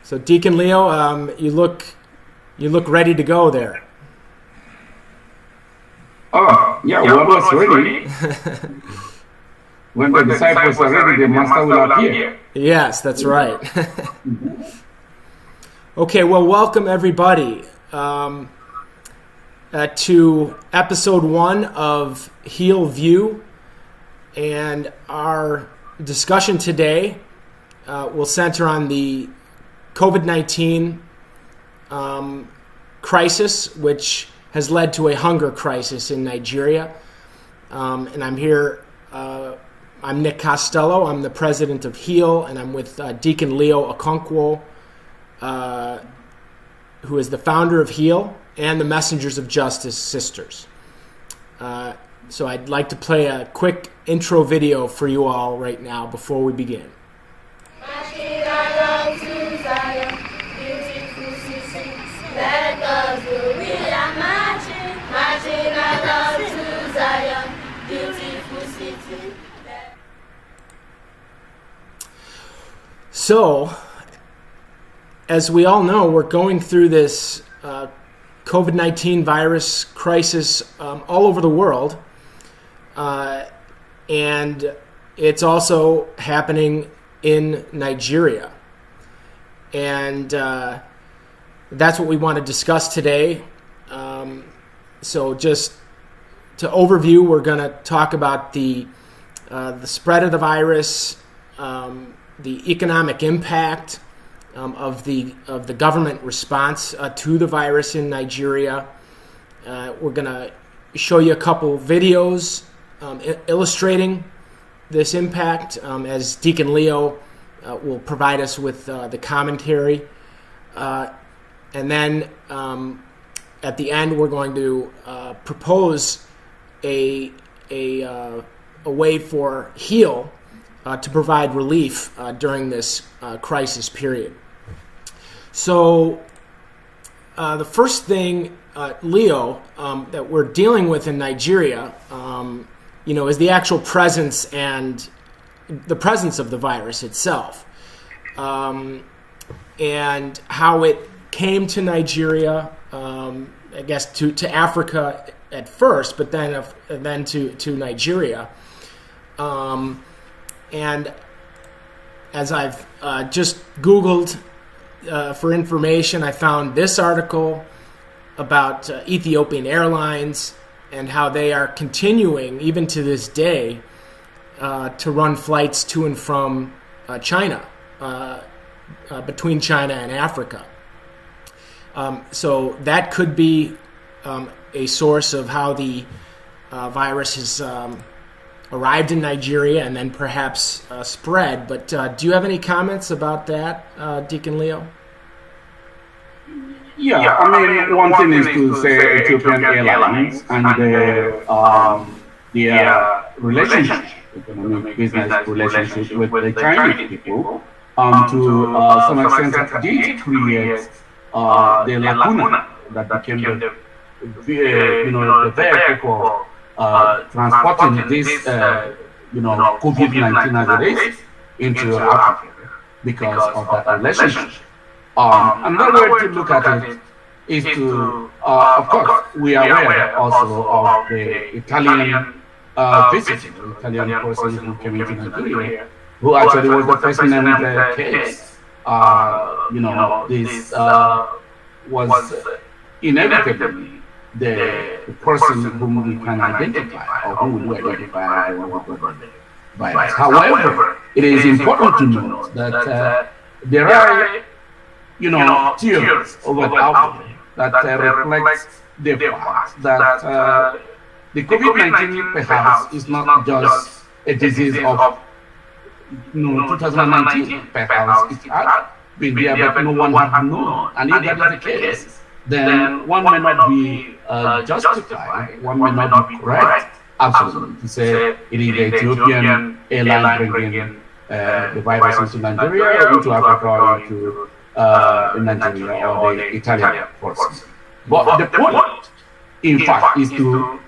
So Deacon Leo, you look ready to go there. Oh, yeah, we're almost ready. When the disciples are ready, the master will appear. Yes, that's right. Okay, well, welcome everybody to episode 1 of Heal View. And our discussion today will center on the COVID-19 crisis, which has led to a hunger crisis in Nigeria. And I'm here, I'm Nick Costello, I'm the president of HEAL, and I'm with Deacon Leo Okonkwo, who is the founder of HEAL and the Messengers of Justice Sisters. So I'd like to play a quick intro video for you all right now before we begin. So, as we all know, we're going through this COVID-19 virus crisis all over the world, and it's also happening in Nigeria. And that's what we want to discuss today. So just to overview, we're going to talk about the spread of the virus, the economic impact of the government response to the virus in Nigeria. We're going to show you a couple videos illustrating this impact, as Deacon Leo will provide us with the commentary. And then at the end, we're going to propose a way for HEAL to provide relief during this crisis period. So the first thing, Leo, that we're dealing with in Nigeria, is the actual presence and the presence of the virus itself, and how it came to Nigeria, I guess to Africa at first, but then to Nigeria. And as I've just Googled for information, I found this article about Ethiopian Airlines and how they are continuing, even to this day, to run flights to and from China, between China and Africa. So that could be a source of how the virus has arrived in Nigeria and then perhaps spread. But do you have any comments about that, Deacon Leo? Yeah, I mean, one thing is to say Ethiopian Airlines and their relationship, economic business relationship with the Chinese people, to some extent did create the lacuna that became the vehicle for transporting this, COVID-19 as it is into Africa because of that relationship. Another way to look at it is to, of course, we are aware also of the Italian visitor, the Italian person who came into Nigeria, who actually was the first named case. This was inevitably the person whom we can identify, or whom we identify as the virus. However, it is important to note that there are, theories over out there that reflects the fact that the COVID-19 perhaps is not just a disease of 2019. Perhaps it had been there, but no one had known. And if that is the case, then one may not be justified, one may not be correct, absolutely, to say it is the Ethiopian airline bringing the virus into Nigeria, into Africa, or into Nigeria, or the Italian forces. But the point, in fact, is to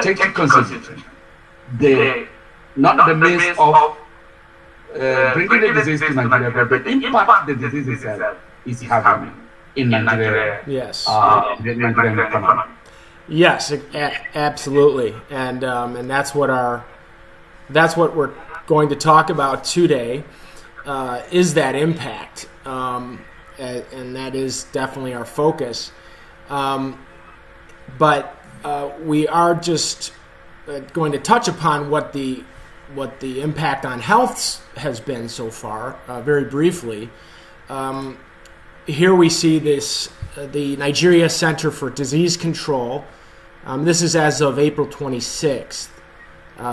take into consideration not the means of bringing the disease to Nigeria, but the impact the disease itself is having in Nigeria, yes, the Nigerian economy. Yes, absolutely, and that's what we're going to talk about today, is that impact, and that is definitely our focus. But we are just going to touch upon what the impact on health has been so far, very briefly. Here we see this, the Nigeria Center for Disease Control. This is as of April 26th.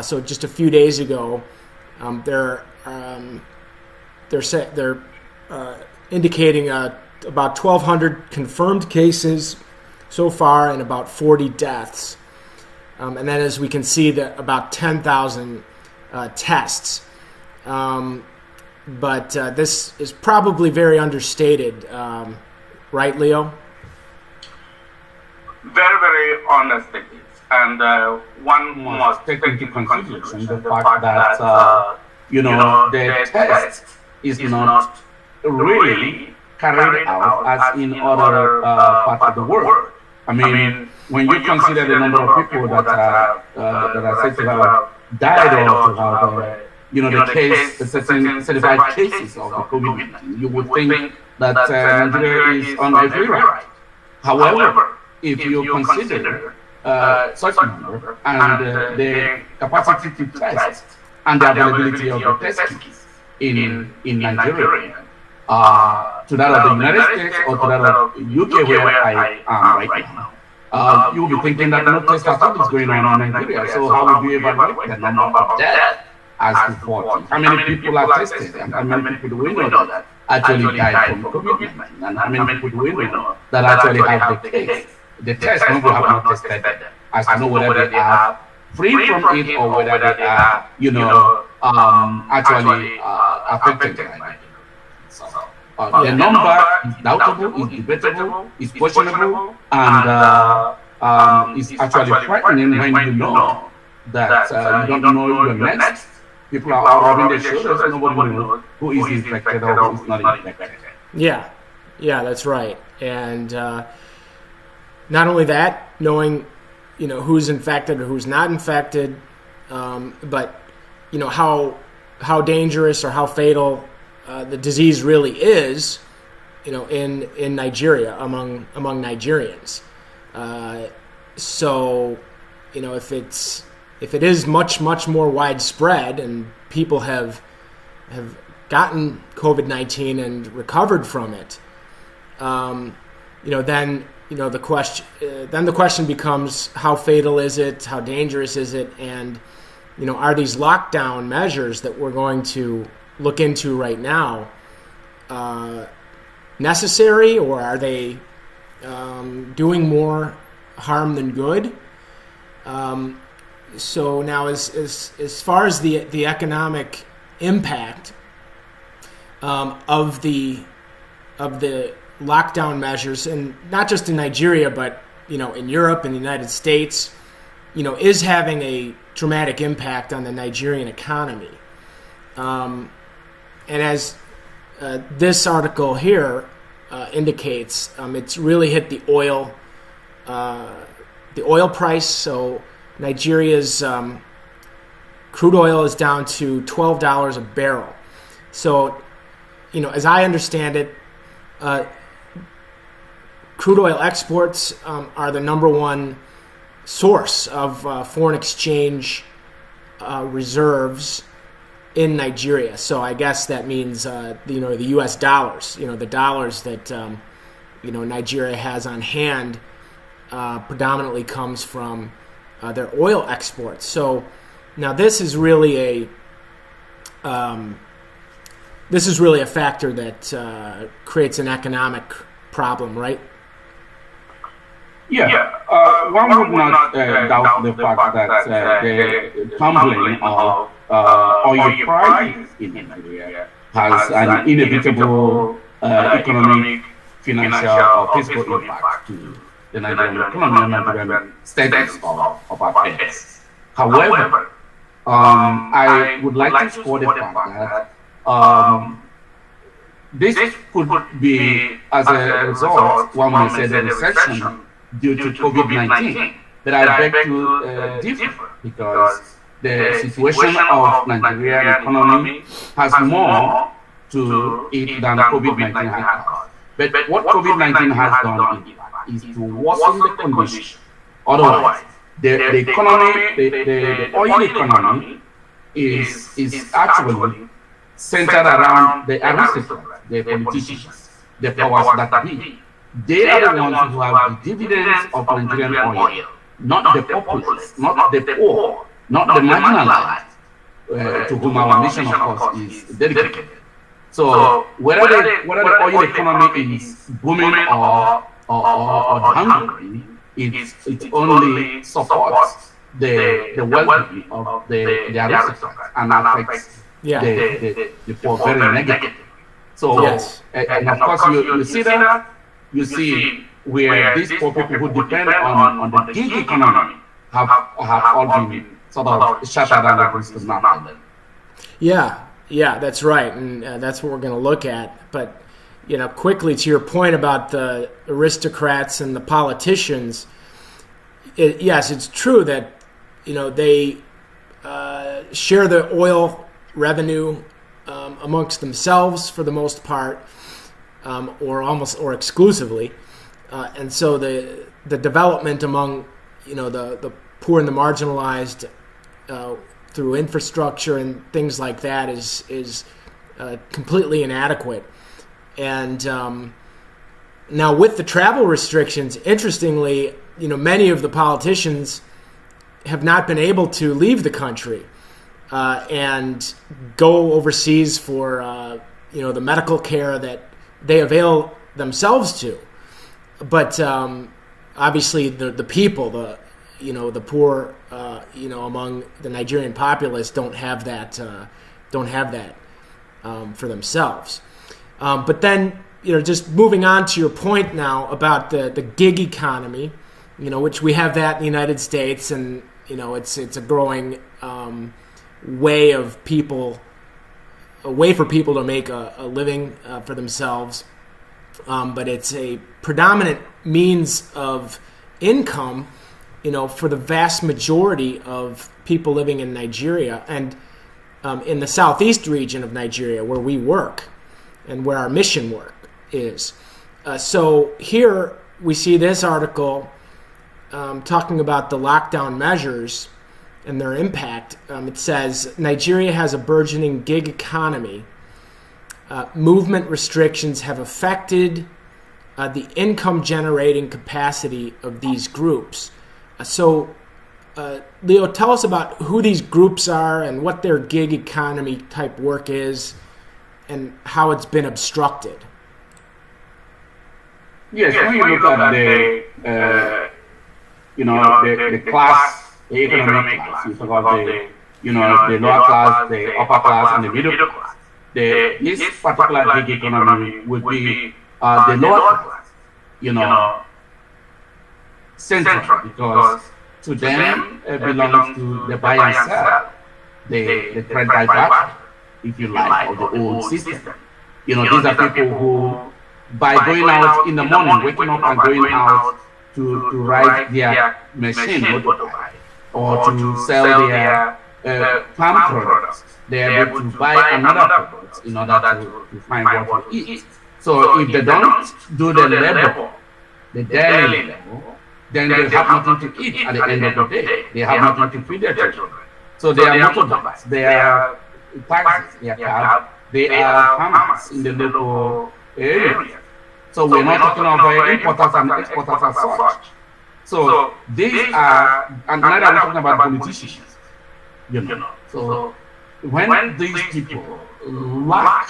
So just a few days ago, they're indicating about 1,200 confirmed cases so far and about 40 deaths. And then, as we can see, that about 10,000 tests. But this is probably very understated, right, Leo? Very, very honest it is. And one must take into consideration the fact that, the test is not really carried out as in other parts of the world. I mean, when you consider the number of people that are said to have died or to have, the certified cases of the COVID-19, you would think that Nigeria is on a free ride. However, if you consider such number and the capacity to test and the availability of the test kits in Nigeria, to that of the United States or to that of UK where I am right now, you'll be thinking that no test at all is going on in Nigeria. So how would you evaluate the number of deaths as to 40? How many people are tested? And how many people do we know that actually died from COVID-19? And how many people do we know that actually have the case? The test, when we have not tested them, as to know whether they are free from it or whether they are, actually affected by it. The number is doubtable, is debatable, is questionable, and is actually frightening when you know that you don't know your next. People are all rubbing their shoulders, nobody knows who is infected or who is not infected. Yeah, that's right. And not only that, knowing who's infected or who's not infected, but how dangerous or how fatal the disease really is, in Nigeria among Nigerians. So, if it is much more widespread and people have gotten COVID-19 and recovered from it, then the question becomes, how fatal is it? How dangerous is it? And are these lockdown measures that we're going to look into right now necessary, or are they doing more harm than good? So now, as far as the economic impact of the lockdown measures, and not just in Nigeria, but in Europe and the United States, is having a dramatic impact on the Nigerian economy. And as this article here indicates, it's really hit the oil price. So Nigeria's crude oil is down to $12 a barrel. So, as I understand it, crude oil exports are the number one source of foreign exchange reserves in Nigeria. So I guess that means the U.S. dollars. The dollars that Nigeria has on hand predominantly comes from their oil exports. So now this is really a factor that creates an economic problem, right? Yeah, one would not doubt the fact that the tumbling of oil prices in Nigeria has an inevitable economic, financial, or physical impact to the Nigerian economy and Nigerian status of affairs. However, I would like to score the fact that this could be as a result, one may say, the recession due to COVID-19. But I beg to differ, because the situation of Nigerian economy has more to it than COVID-19 has caused. But what COVID-19 has done is to worsen the condition. Otherwise, the economy, the oil economy is actually centered around the aristocrats, the politicians, the powers that be. They are the ones who have the dividends of Nigerian oil, not the populace, not the poor, not the marginalized, to whom our mission, of course, is dedicated. So whether the oil economy is booming or hungry, it only supports the well-being of the aristocrats and affects the poor very negatively. So, and of course, you see that, you see where these poor people who depend on the gig economy have all been sort of shattered under this mountain. Yeah, that's right, and that's what we're going to look at. But quickly to your point about the aristocrats and the politicians, yes, it's true that they share the oil revenue amongst themselves for the most part, or exclusively, and so the development among the poor and the marginalized through infrastructure and things like that is completely inadequate. And now with the travel restrictions, interestingly, many of the politicians have not been able to leave the country and go overseas for the medical care that they avail themselves to. But obviously the people, the poor, among the Nigerian populace don't have that for themselves. But then, just moving on to your point now about the gig economy, which we have that in the United States, and it's a growing way for people to make a living for themselves. But it's a predominant means of income, for the vast majority of people living in Nigeria and in the southeast region of Nigeria, where we work and where our mission work is. So here we see this article talking about the lockdown measures and their impact. It says, Nigeria has a burgeoning gig economy. Movement restrictions have affected the income-generating capacity of these groups. So, Leo, tell us about who these groups are and what their gig economy type work is and how it's been obstructed. Yes, when you look at the class, the economic class, you talk about the lower class, the upper class, and the middle class. This particular gig economy would be the lower class, central, because to them it belongs to the buy and sell, the trade by barter, if you like, or the old system. These are people who, by going out in the morning, waking up and going out to ride their machine, motorbike, or to sell their farm products, they are able to buy another product in order to find what to eat. So if they don't do the labor, the daily labor, then they have nothing to eat at the end of the day. They have nothing to feed their children. So they are motorbikes, they are taxis, they are cabs, they are farmers in the local area. So we're not talking about importers and exporters as such. So these are, and neither are we talking about politicians. So when these people lack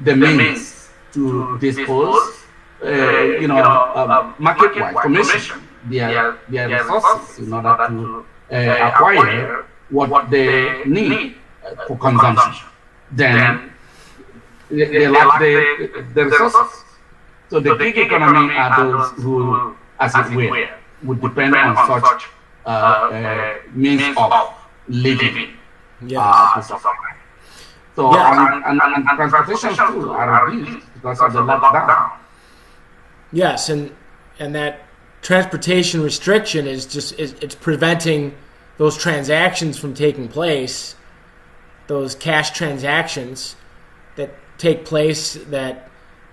the means to dispose, market-wide, commission their resources in order to acquire what they need for consumption, then they lack the resources. So the gig economy are those who, as it were, would depend on such means of living. Yeah. So, and transportation too are reduced because of the lockdown. Yes, and that transportation restriction it's preventing those transactions from taking place, those cash transactions that take place that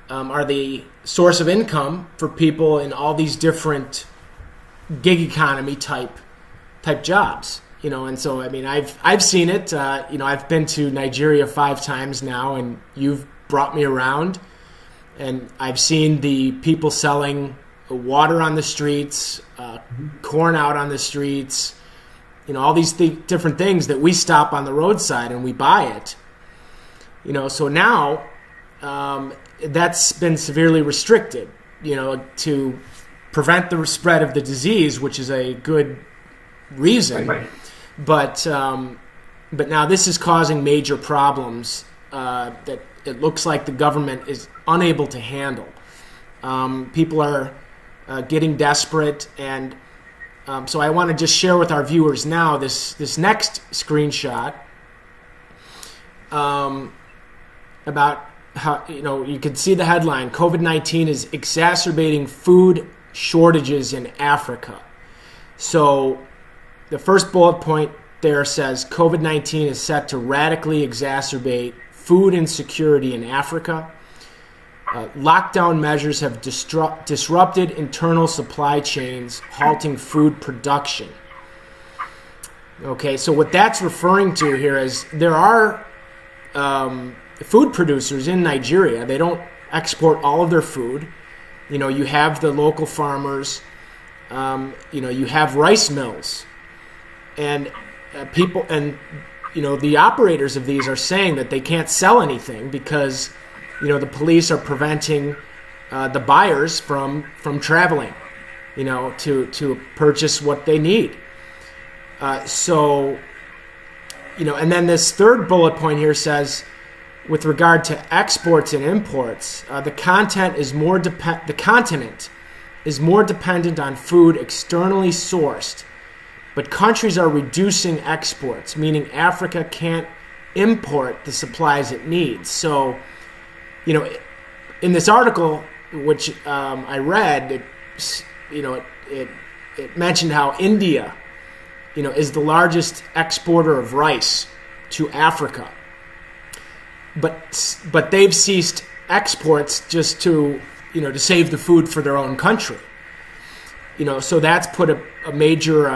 are the source of income for people in all these different gig economy type jobs. And so, I mean, I've seen it. I've been to Nigeria 5 times now, and you've brought me around, and I've seen the people selling water on the streets, corn out on the streets, all these different things that we stop on the roadside and we buy it. So now that's been severely restricted, to prevent the spread of the disease, which is a good reason. Right. But now this is causing major problems that it looks like the government is unable to handle. People are getting desperate, and so I want to just share with our viewers now this next screenshot about how you can see the headline: COVID-19 is exacerbating food shortages in Africa. So the first bullet point there says COVID-19 is set to radically exacerbate food insecurity in Africa. Lockdown measures have disrupted internal supply chains, halting food production. Okay, so what that's referring to here is there are food producers in Nigeria. They don't export all of their food. You have the local farmers. You have rice mills. And people, and the operators of these are saying that they can't sell anything because the police are preventing the buyers from traveling, to purchase what they need. And then this third bullet point here says, with regard to exports and imports, the continent is more dependent on food externally sourced. But countries are reducing exports, meaning Africa can't import the supplies it needs. So, in this article, which I read, it mentioned how India, is the largest exporter of rice to Africa. But they've ceased exports just to save the food for their own country. So that's put a major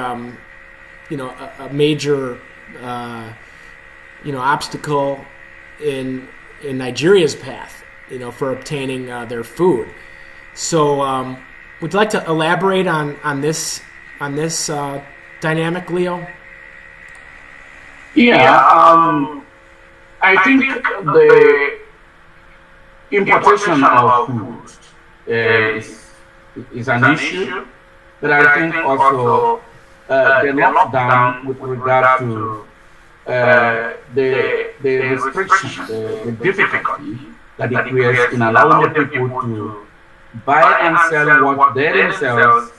obstacle in Nigeria's path, for obtaining their food. So, would you like to elaborate on this dynamic, Leo? Yeah, I think the importation of food is an issue, but I think also the lockdown with regard to the restriction, the difficulty that it creates in allowing the people to buy and sell what they themselves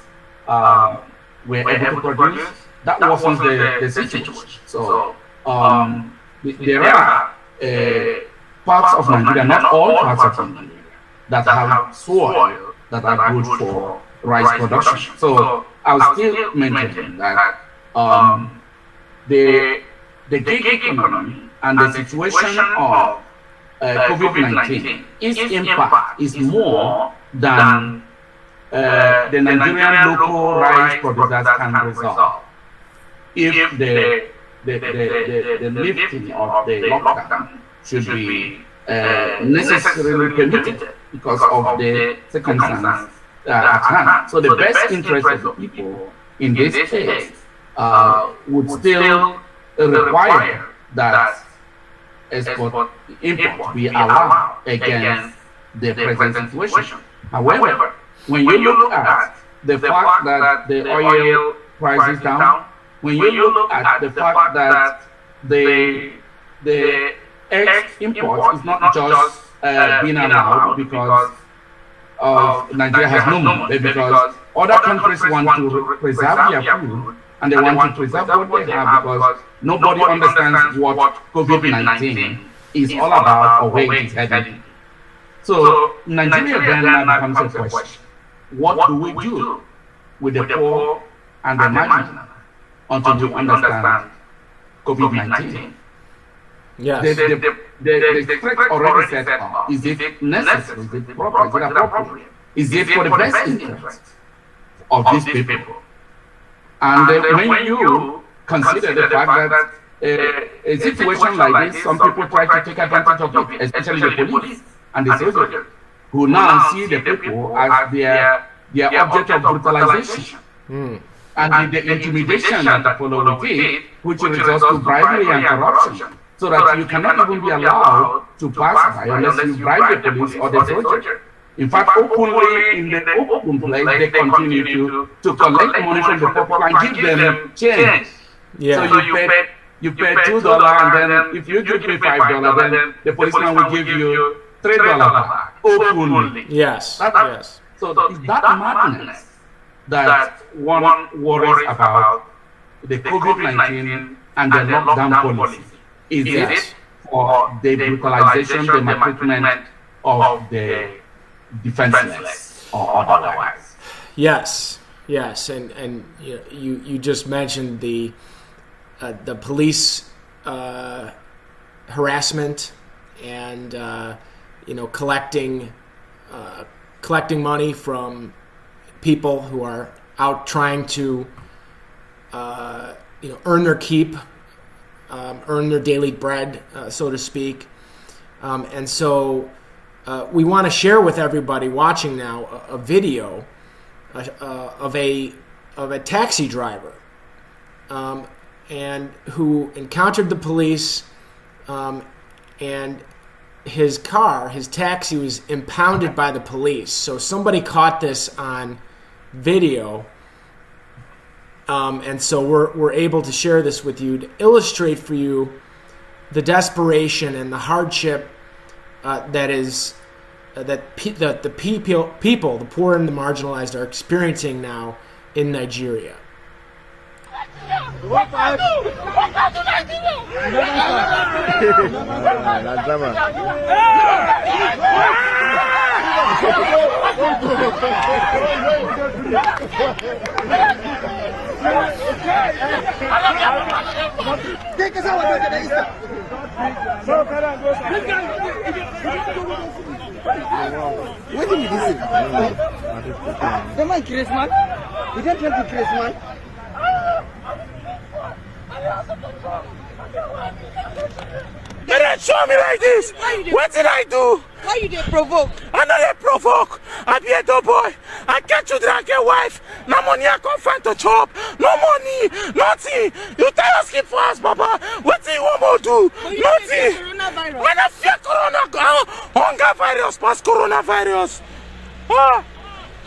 were able to produce. That wasn't the situation. So there are parts of Nigeria, not all parts of Nigeria, that have soil that are good for rice production. So I'll still maintain that the gig economy and the situation of COVID-19, its impact is more than the Nigerian local rice producers can resolve. If the lifting of the lockdown should be necessarily permitted because of the circumstances at hand. So the best interest of the people in this case would still require that import be allowed against the present situation. However, when you look at the fact that the oil price is down, when you look at the fact that the egg import is not just being allowed because of Nigeria has no money, but because other countries want to preserve their food and they want to preserve what they have because nobody understands what COVID-19 is all about or where it is heading. So Nigeria then now becomes a question. What do we do with the poor and the marginal until we understand COVID-19? Yes. The threat already set up. Is it necessary? Is it proper? Is it appropriate? Is it for the best interest of these people? And when you consider the fact that a situation like this, some people try to take advantage of it, especially the police and the soldiers, who now see the people as their object of brutalization. And the intimidation that follows with it, which results to bribery and corruption, so that you cannot even be allowed to pass by unless you bribe the police or the soldier. In fact, openly in the open place, they continue to collect money from the people and give them change. Yeah. So you pay $2, and then if you give me $5, then the policeman will give you $3 back openly. Yes. Yes. So it's that madness that one worries about the COVID-19 and the lockdown policy. Is it for the brutalization, the maltreatment of the defenseless or otherwise? Yes, and you just mentioned the police harassment and collecting money from people who are out trying to earn their keep, earn their daily bread, so to speak, and so. We want to share with everybody watching now a video of a taxi driver, and who encountered the police, and his taxi was impounded by the police. So somebody caught this on video, and so we're able to share this with you to illustrate for you the desperation and the hardship that the people, the poor and the marginalized, are experiencing now in Nigeria. What did you do? The man kills man. You don't try to kill man. You don't show me like this. What did I do? Why you did provoke? I know they provoke. I be a dog boy. I get children, I get wife. No money, I can't find to chop. No money, nothing. You tell us keep for us, Papa. What do you want more do? Nothing. When I fear hunger virus pass coronavirus.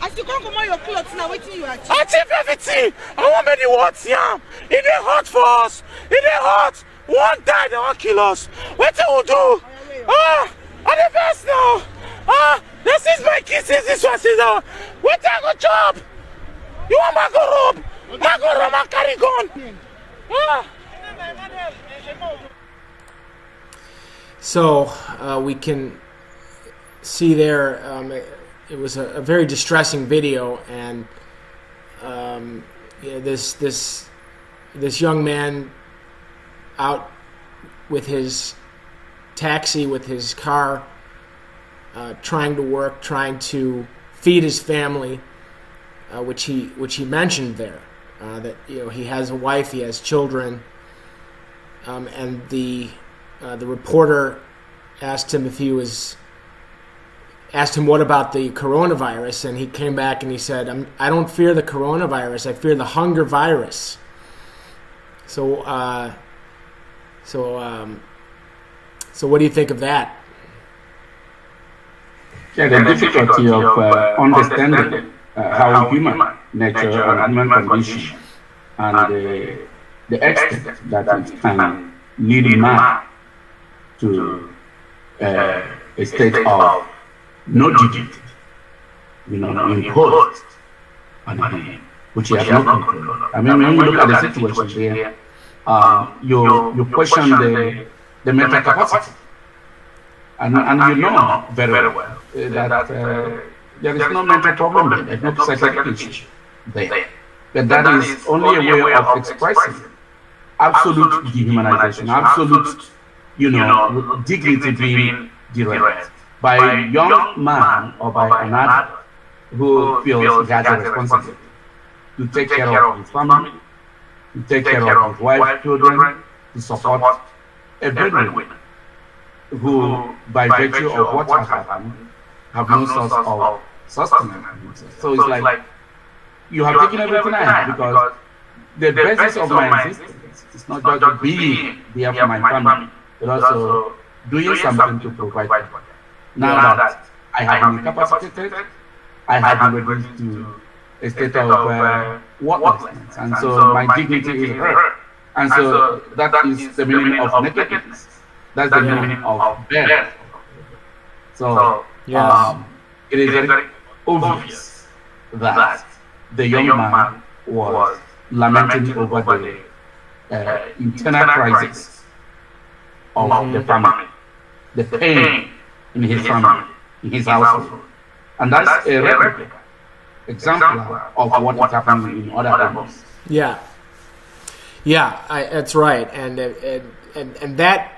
As you can't come on your clothes now, waiting you achieve. I achieve everything. I want me the words, yeah. It ain't hot for us. It ain't hot. One die, they won't kill us. What do we do? I'm the best now. This is my kids. This one is now. What I go job? You want my go rob? My go rob, my carry gun. So we can see there. It was a very distressing video, and this young man out with his taxi, with his car, trying to work, trying to feed his family, which he mentioned there, that he has a wife, he has children, and the reporter asked him what about the coronavirus, and he came back and he said, I don't fear the coronavirus, I fear the hunger virus. So what do you think of that? Yeah, the difficulty of understanding how human nature and human condition and the extent that it can lead man to a state of no duty, imposed on him, which he has no control. I mean, when you look at the situation there, you question the mental capacity And you know very well that there is no mental problem there, there's no psychiatric issue there. But that is only a way of expressing absolute dehumanization, absolute, dignity being derailed by a young man or by an adult who feels he has a responsibility to take care of his family, to take care of his wife, children, to support a breadwinner who, by virtue of what has happened, have no source of sustenance. So it's like, you have taken everything I have, because the basis of my existence is not just being there for my family, but also doing something to provide for them. Now that I have been incapacitated, I have been reduced to a state of worthlessness, and so my dignity is hurt. And so that is the meaning of nakedness. That's the meaning of death. So it is very obvious that the young man was lamenting over the internal crisis of the family, the pain in his family, in his household. And that's a replica, example of what is happening in other homes. Yeah, that's right, and that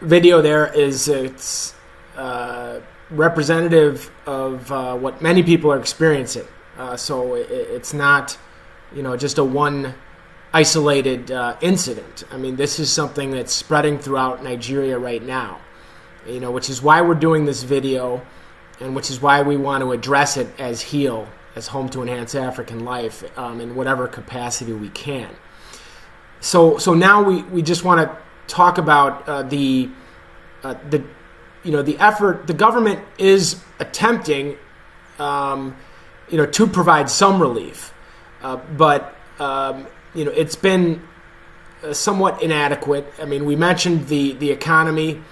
video there is representative of what many people are experiencing. So it's not, just a one isolated incident. I mean, this is something that's spreading throughout Nigeria right now. Which is why we're doing this video, and which is why we want to address it as HEAL, as Home to Enhance African Life, in whatever capacity we can. So now we just want to talk about the effort. The government is attempting, to provide some relief, but it's been somewhat inadequate. I mean, we mentioned the economy.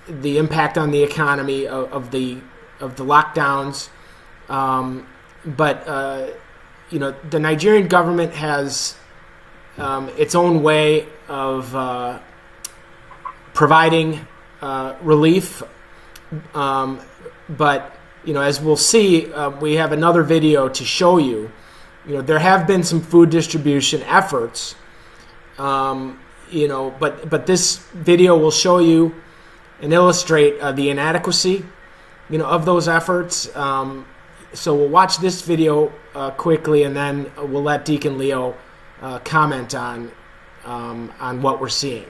The impact on the economy of the lockdowns, but the Nigerian government has its own way of providing relief, but as we'll see, we have another video to show you. There have been some food distribution efforts. But this video will show you and illustrate the inadequacy, of those efforts. So we'll watch this video quickly, and then we'll let Deacon Leo comment on what we're seeing.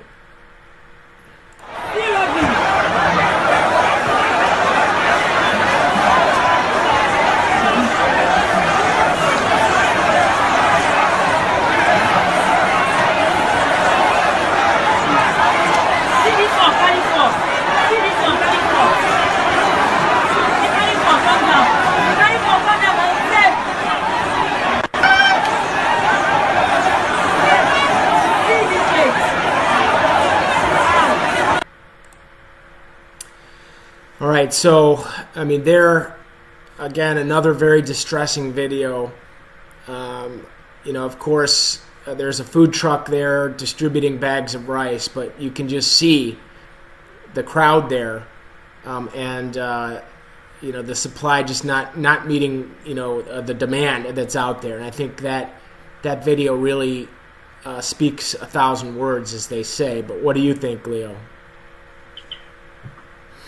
All right, so, I mean, there, again, another very distressing video. Of course, there's a food truck there distributing bags of rice, but you can just see the crowd there, and the supply just not meeting, the demand that's out there. And I think that video really speaks 1,000 words, as they say. But what do you think, Leo?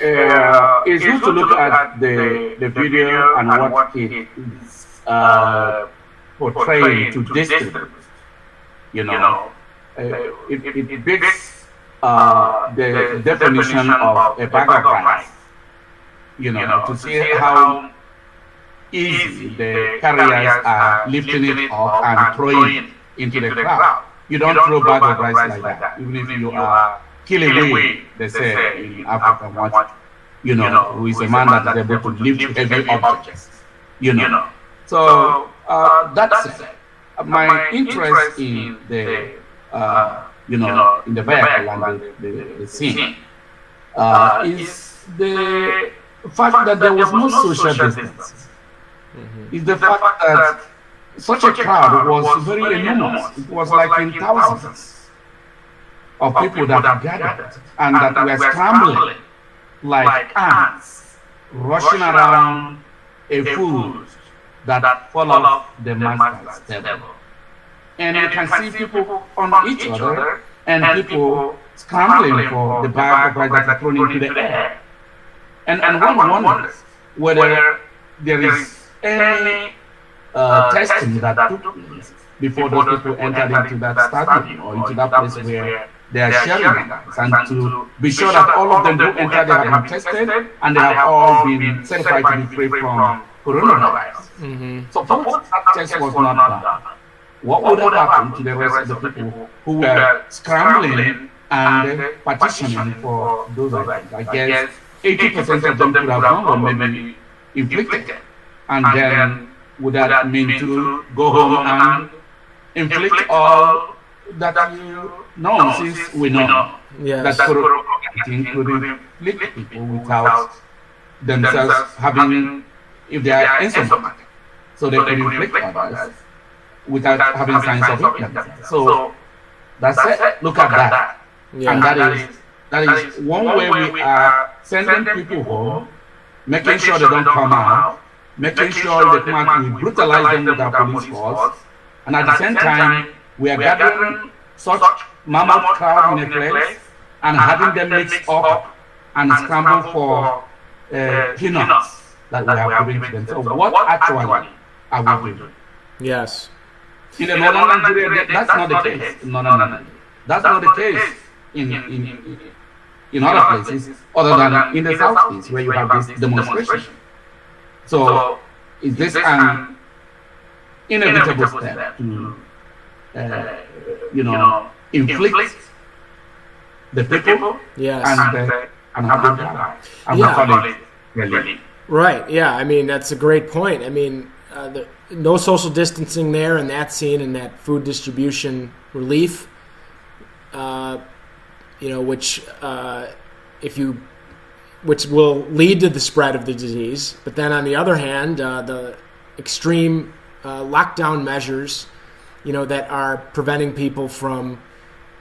It's good to look at the video and what it is portraying to distribute. It beats the definition of a bag of rice. To see how easy the carriers are lifting it up and throwing it into the crowd. You don't throw a bag of rice like that, even if you are Killing, they say in African watch, who is a man that is able to lift heavy objects, So that's it. My interest in the, in the vehicle and the scene is the fact that there was no social distance. Is the fact that such a crowd was very enormous. It was like in thousands. of people that are gathered and that were scrambling like ants, rushing around a food that fall off the master's table. And you can see people on each other and people scrambling for the bag of rice that is thrown into the air. And one wonders whether there is any testing that took place before those people entered into that stadium or into that place where they are sharing rice, and to be sure that all of them who enter there have been tested and they have all been certified to be free from coronavirus. So suppose that test was not done, what would have happened to the rest of the people who were scrambling and petitioning for those items? I guess 80% of them could have gone or maybe inflicted, and then would that mean to go home and inflict all that you know, since we know that COVID-19 could inflict people without themselves having, if they are asymptomatic, so they could inflict others without having signs of illness. So that's it. Look at that. And that is one way we are sending people home, making sure they don't come out, making sure they come out, we brutalize them with our police force, and at the same time, we are gathering such mammoth crowd in a place and having them mix up and scramble for peanuts that we have given to them. So what actually are we doing? Yes. In the northern Nigeria, that's not the case. No. That's not the case in other places other than in the southeast where you have this demonstration. So is this an inevitable step to inflict the people and have them die? And we call it really. Right. Yeah. I mean, that's a great point. I mean, no social distancing there in that scene and that food distribution relief, which will lead to the spread of the disease. But then on the other hand, the extreme lockdown measures, that are preventing people from,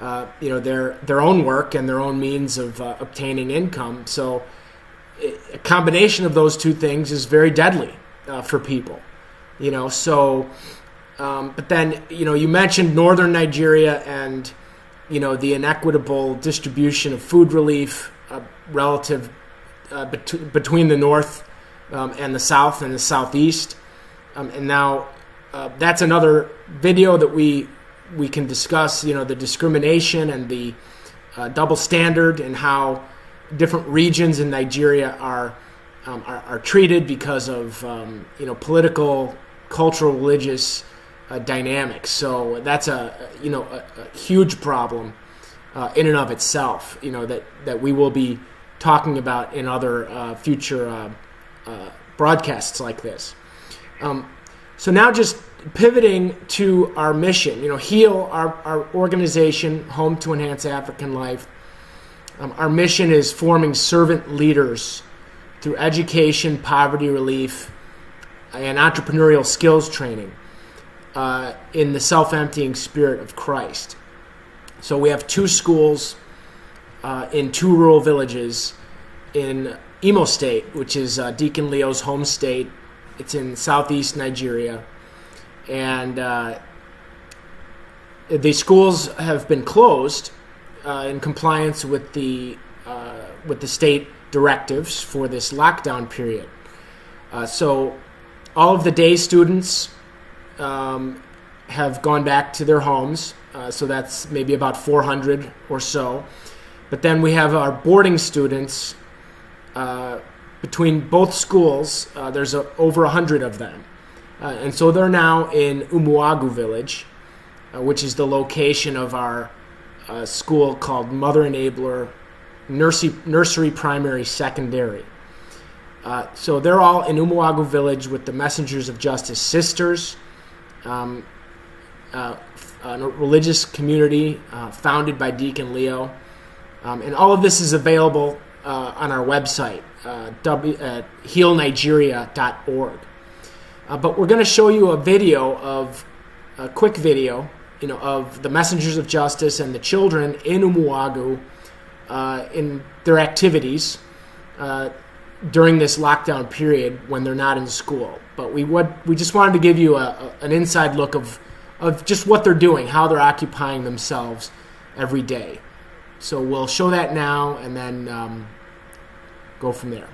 their own work and their own means of obtaining income. So a combination of those two things is very deadly for people, but then, you mentioned northern Nigeria and, the inequitable distribution of food relief relative between the north and the south and the southeast. And now that's another video that we can discuss, the discrimination and the double standard and how different regions in Nigeria are treated because of political, cultural, religious dynamics. So that's a huge problem in and of itself. That we will be talking about in other future broadcasts like this. So now just pivoting to our mission, HEAL, our organization, Home to Enhance African Life. Our mission is forming servant leaders through education, poverty relief, and entrepreneurial skills training in the self-emptying spirit of Christ. So we have 2 schools in 2 rural villages in Imo State, which is Deacon Leo's home state. It's in southeast Nigeria. And the schools have been closed in compliance with the state directives for this lockdown period. So all of the day students have gone back to their homes. So that's maybe about 400 or so. But then we have our boarding students. Between both schools, there's over 100 of them. And so they're now in Umuagu village, which is the location of our school called Mother Enabler Nursery Primary Secondary. So they're all in Umuagu village with the Messengers of Justice Sisters, a religious community founded by Deacon Leo. And all of this is available on our website, healnigeria.org. But we're going to show you a quick video, of the messengers of justice and the children in Umuagu in their activities during this lockdown period when they're not in school. But we just wanted to give you an inside look of just what they're doing, how they're occupying themselves every day. So we'll show that now and then go from there.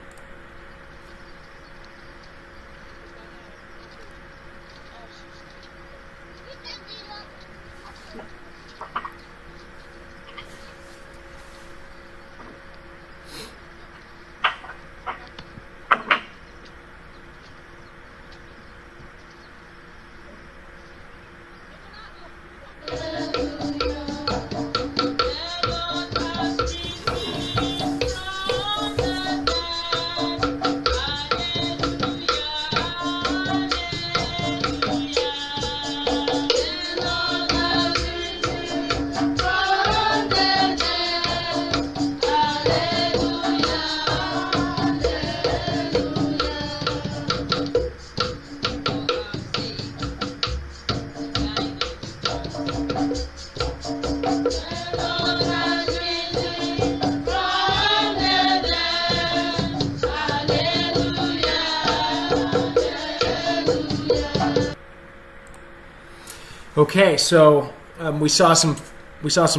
Okay, so we saw some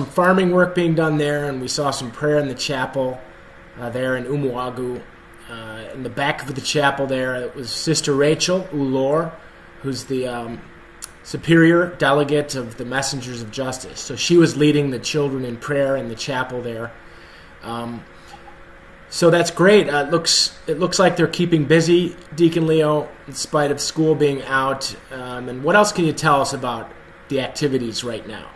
farming work being done there, and we saw some prayer in the chapel there in Umuagu. In the back of the chapel there, it was Sister Rachel Ulor, who's the superior delegate of the Messengers of Justice. So she was leading the children in prayer in the chapel there. So that's great. It looks like they're keeping busy, Deacon Leo, in spite of school being out. And what else can you tell us about the activities right now?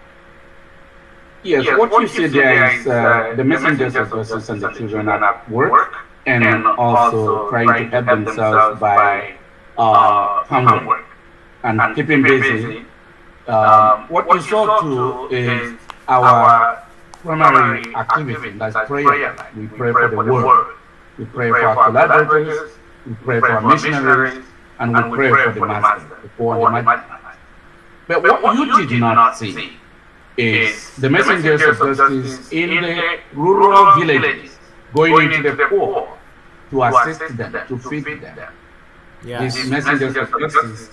Yes, what you see there is the messengers of justice and the children at work and also trying to help themselves by homework and keeping busy. What you saw too is our primary activity, that's prayer. We pray for the world. We pray for our collaborators, we pray for our missionaries, and we pray for the master, the poor and the mighty. But what you did not see is the messengers of justice in the rural villages going into the poor to assist them, to feed them. Yes. These messengers of justice,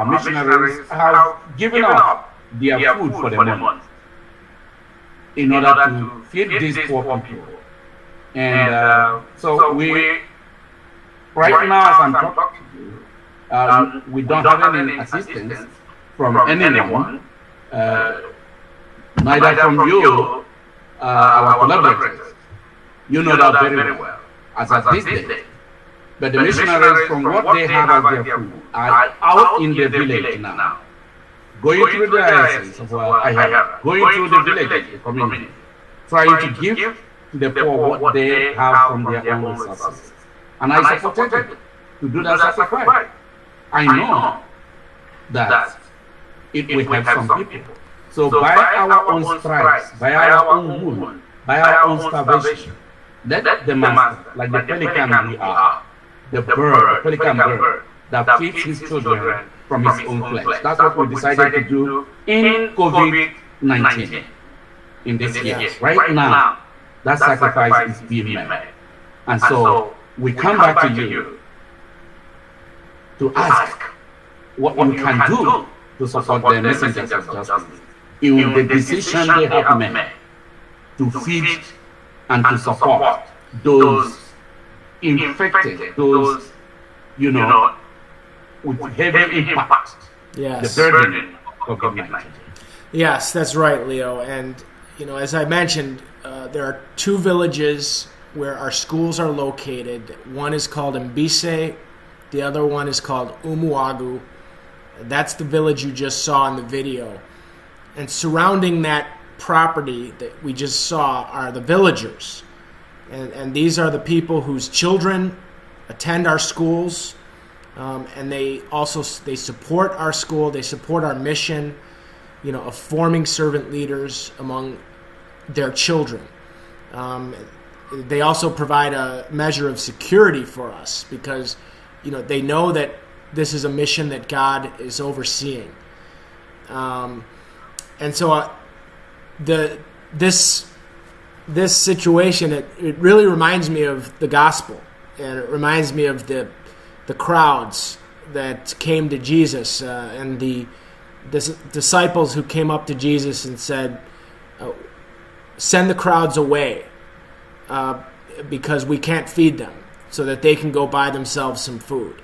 missionaries, have given up their food for the month in order to feed these poor people. And so we, right now as I'm talking to you, we don't have any assistance from anyone, neither from you, our collaborators. You know that very well, as at this day. But the missionaries, from what they have as their food, are out in the village now, going through the diocese of going through the villages, the community, trying to give to the poor what they have from their own resources. And I supported them to do that sacrifice. I know that it will help some people. So by our own stripes, by our own wound, by our own starvation, let the master, like the pelican we are, the bird, the pelican bird, that feeds his children from his own flesh. That's what we decided to do in COVID-19 in this year. Right now, that sacrifice is being made. And so we come back to you to ask what you can do to support the messengers of justice in the decision they have made to feed and to support those infected, those, with heavy impact, Yes. the burden of COVID-19. Yes, that's right, Leo. And, as I mentioned, there are two villages where our schools are located. One is called Mbise, the other one is called Umuagu. That's the village you just saw in the video. And surrounding that property that we just saw are the villagers. And these are the people whose children attend our schools. And they support our school. They support our mission, of forming servant leaders among their children. They also provide a measure of security for us because, they know that this is a mission that God is overseeing. And so this situation, it really reminds me of the gospel, and it reminds me of the crowds that came to Jesus and the disciples who came up to Jesus and said, send the crowds away because we can't feed them, so that they can go buy themselves some food.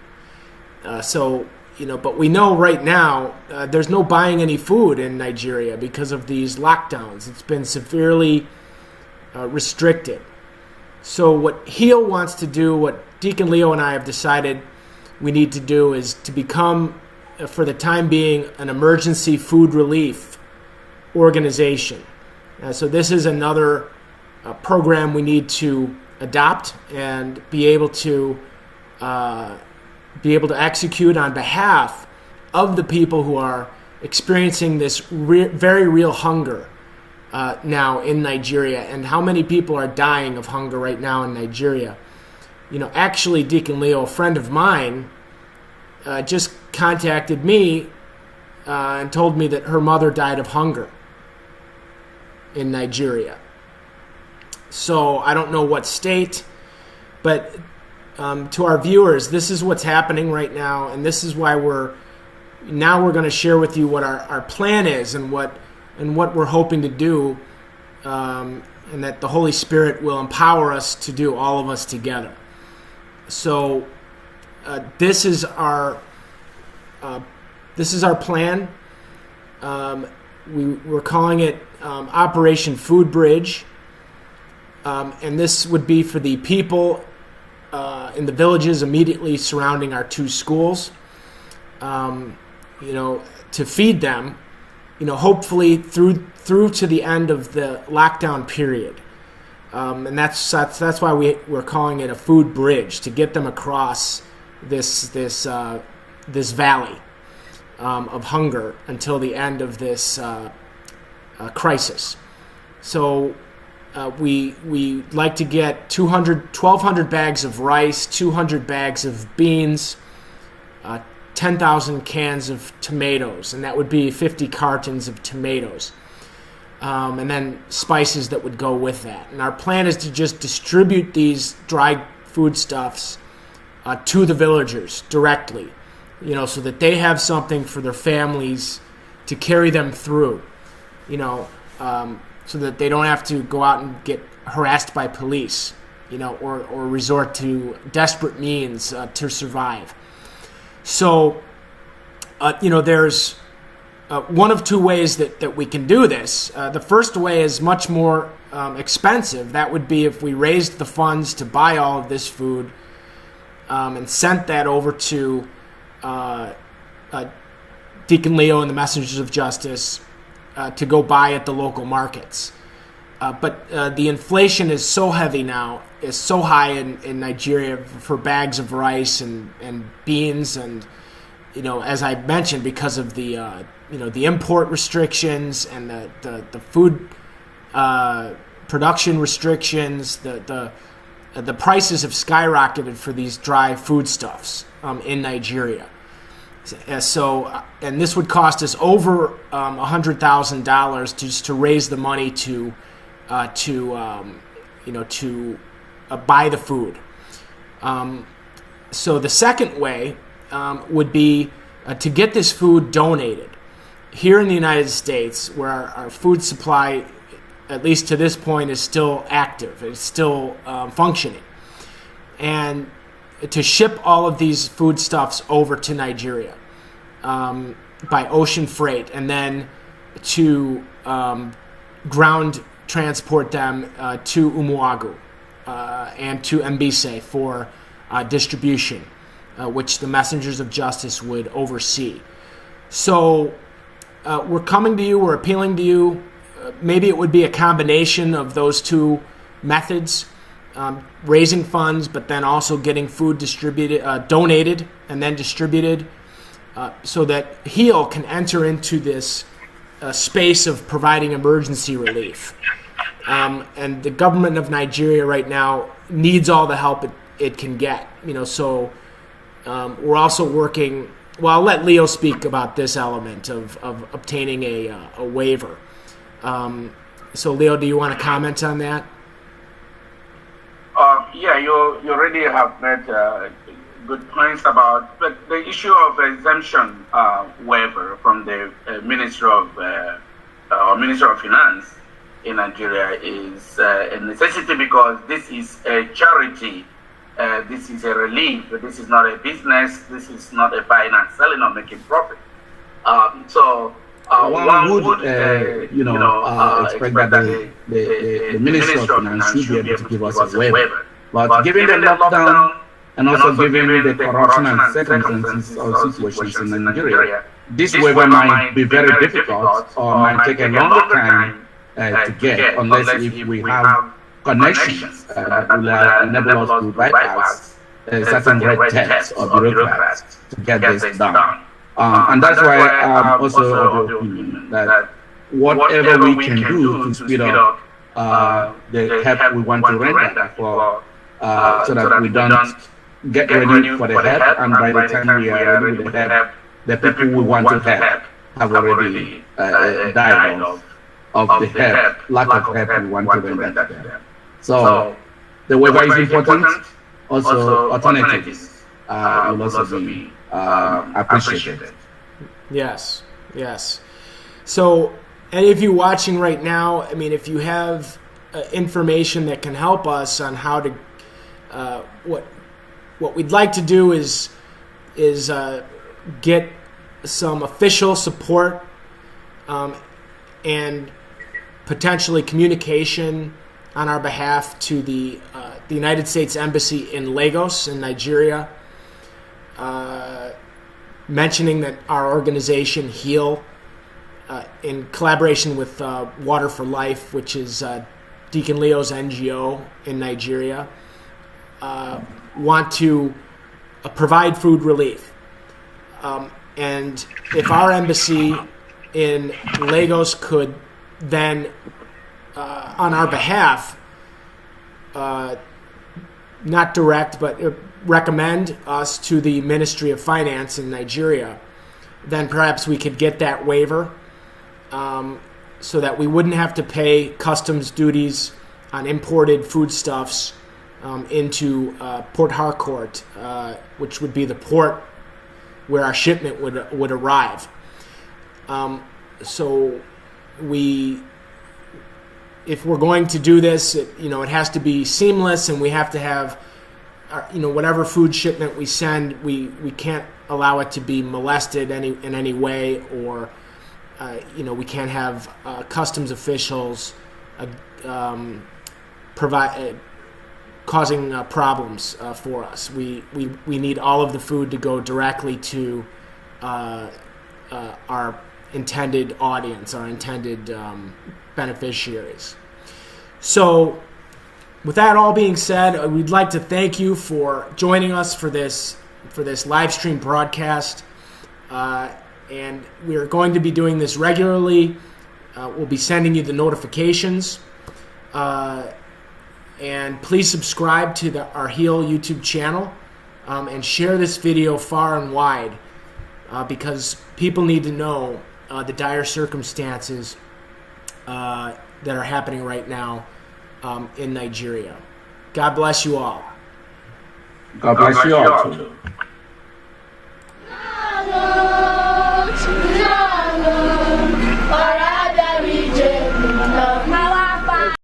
But we know right now there's no buying any food in Nigeria because of these lockdowns. It's been severely restricted. So what HEAL wants to do, what Deacon Leo and I have decided we need to do, is to become, for the time being, an emergency food relief organization. So this is another program we need to adopt and be able to execute on behalf of the people who are experiencing this very real hunger now in Nigeria. And how many people are dying of hunger right now in Nigeria? Actually, Deacon Leo, a friend of mine, just contacted me and told me that her mother died of hunger in Nigeria. So I don't know what state, but to our viewers, this is what's happening right now, and this is why we're going to share with you what our plan is and what we're hoping to do, and that the Holy Spirit will empower us to do, all of us together. So this is our plan. We're calling it Operation Food Bridge, and this would be for the people in the villages immediately surrounding our two schools, to feed them, hopefully through to the end of the lockdown period. And that's why we're calling it a food bridge, to get them across this valley of hunger until the end of this crisis. So we like to get 1,200 bags of rice, 200 bags of beans, 10,000 cans of tomatoes, and that would be 50 cartons of tomatoes. And then spices that would go with that. And our plan is to just distribute these dry foodstuffs to the villagers directly, so that they have something for their families to carry them through, so that they don't have to go out and get harassed by police, or resort to desperate means to survive. So, there's one of two ways that we can do this. The first way is much more expensive. That would be if we raised the funds to buy all of this food and sent that over to Deacon Leo and the Messengers of Justice to go buy at the local markets. But the inflation is so heavy now, is so high in Nigeria for bags of rice and beans, and as I mentioned, because of the the import restrictions and the food production restrictions, the prices have skyrocketed for these dry foodstuffs in Nigeria. And this would cost us over $100,000 just to raise the money to buy the food. So the second way would be to get this food donated. Here in the United States, where our food supply, at least to this point, is still active, it's still functioning, and to ship all of these foodstuffs over to Nigeria by ocean freight, and then to ground transport them to Umuagu and to Mbise for distribution, which the Messengers of Justice would oversee. So we're coming to you, we're appealing to you. Maybe it would be a combination of those two methods, raising funds, but then also getting food donated and then distributed, so that HEAL can enter into this space of providing emergency relief. And the government of Nigeria right now needs all the help it can get. So we're also working well, I'll let Leo speak about this element of obtaining a waiver. So, Leo, do you want to comment on that? Yeah, you already have made good points about the issue of exemption waiver from the Ministry of Finance in Nigeria is a necessity because this is a charity. This is a relief. This is not a business. This is not a buying and selling or making profit. So one would expect that the Ministry of Finance should be able to give us a waiver. But given the lockdown and also given the corruption and circumstances or situations in Nigeria, this waiver might be very difficult or might take a longer time to get unless if we have connections that will enable us to bypass certain red tapes or bureaucrats to get this done. And that's why I'm also of the opinion that whatever we can do to speed up the help we want to render for, so that we don't get ready for the help, and by the time we are ready with the help, the people we want to help have already died of the help, lack of help we want to render to them. So the waiver is important. Also, alternatives will also be appreciated. Yes, yes. So, any of you watching right now, I mean, if you have information that can help us on how to, what we'd like to do is get some official support and potentially communication on our behalf to the United States Embassy in Lagos in Nigeria, mentioning that our organization HEAL, in collaboration with Water for Life, which is Deacon Leo's NGO in Nigeria, want to provide food relief. And if our embassy in Lagos could then, on our behalf, not direct, but recommend us to the Ministry of Finance in Nigeria, then perhaps we could get that waiver so that we wouldn't have to pay customs duties on imported foodstuffs into Port Harcourt, which would be the port where our shipment would arrive. So if we're going to do this, it has to be seamless, and we have to have, whatever food shipment we send, we can't allow it to be molested in any way, or we can't have customs officials causing problems for us. We need all of the food to go directly to our intended audience, our intended beneficiaries. So, with that all being said, we'd like to thank you for joining us for this live stream broadcast, and we're going to be doing this regularly. We'll be sending you the notifications, and please subscribe to our HEAL YouTube channel, and share this video far and wide, because people need to know the dire circumstances that are happening right now in Nigeria. God bless you all. God bless you all too.